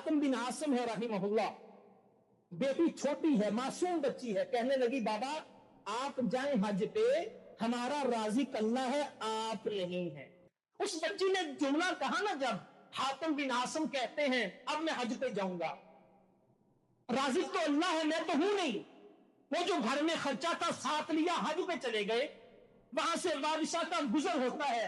हातिम बिन आसिम है रहिमहुल्लाह, बेटी छोटी है, मासूम बच्ची है, कहने लगी बाबा आप जाएं हज पे, हमारा राज़िक अल्लाह है, आप नहीं है। उस बच्ची ने जुमला कहा ना, जब हातिम बिन आसिम कहते हैं अब मैं हज पे जाऊंगा, राज़िक तो अल्लाह है, मैं तो हूं नहीं। वो जो घर में खर्चा था साथ लिया, हज पे चले गए। वहां से बादशाह का गुजर होता है,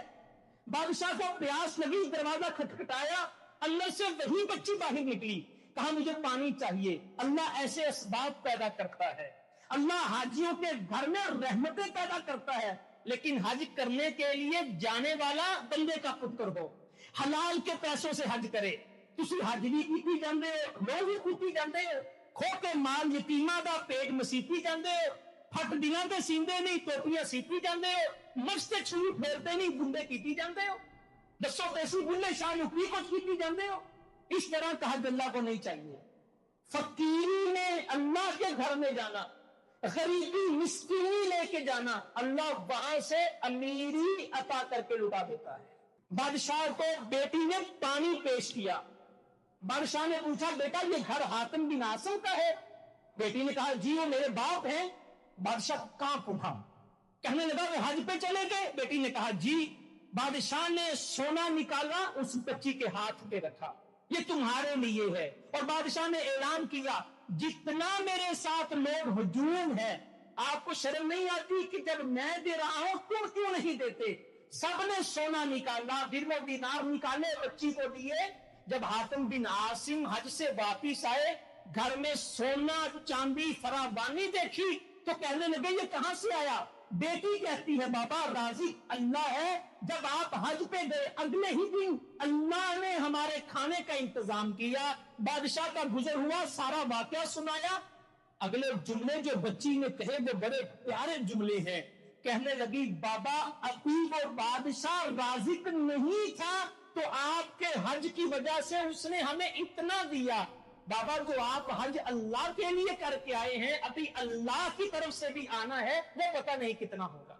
बादशाह को प्यास लगी, दरवाजा खटखटाया, अंदर से वही बच्ची बाहर निकली, कहा मुझे पानी चाहिए। अल्लाह ऐसे असबाब पैदा करता है, अल्लाह हाजियों के घर में रहमतें पैदा करता है, लेकिन हज करने के लिए जाने वाला बंदे का पुत्र हो, हलाल के पैसों से हज करे। तुसी हज भी की जाते हो, लोग भी की जाते हो, खो के माल यतीमा का पेट मसीती जाते हो, फट दिना ते सींदे नहीं, टोपियां सीती जाते हो, मस्त छुरी फेरते नहीं, गुंडे की जाते हो, दसो पैसी बुल्ले शाह की कुछ की जाते हो। इस तरह का हज अल्लाह को नहीं चाहिए। फकीरी में अल्लाह के घर में जाना, गरीबी मिस्कीनी लेके जाना, अल्लाह वहां से अमीरी अता करके लुटा देता है। बादशाह को बेटी ने पानी पेश किया, बादशाह ने पूछा बेटा ये घर हातिम बिन आसिम का है? बेटी ने कहा जी वो मेरे बाप हैं। बादशाह कांप उठा, कहने लगा वो हज पे चले गए? बेटी ने कहा जी। बादशाह ने सोना निकाला, उस बच्ची के हाथ पे रखा, ये तुम्हारे लिए है। और बादशाह ने ऐलान किया जितना मेरे साथ लोग हुजूम है, आपको शर्म नहीं आती कि जब मैं दे रहा हूं तुम क्यों नहीं देते? सबने सोना निकाला, दिरहम दीनार निकाले, बच्ची को दिए। जब हातिम बिन आसिम हज से वापिस आए, घर में सोना चांदी फरावानी देखी तो कहने लगे ये कहां से आया? बेटी कहती है बाबा राज़िक अल्लाह है, जब आप हज पे गए अगले ही दिन अल्लाह ने हमारे खाने का इंतजाम किया। बादशाह का गुजर हुआ, सारा वाकया सुनाया। अगले जुमले जो बच्ची ने कहे वो बड़े प्यारे जुमले हैं। कहने लगी बाबा अभी वो बादशाह राज़िक नहीं था तो आपके हज की वजह से उसने हमें इतना दिया। बाबा जो आप हज अल्लाह के लिए करके आए हैं, अभी अल्लाह की तरफ से भी आना है, वो पता नहीं कितना होगा।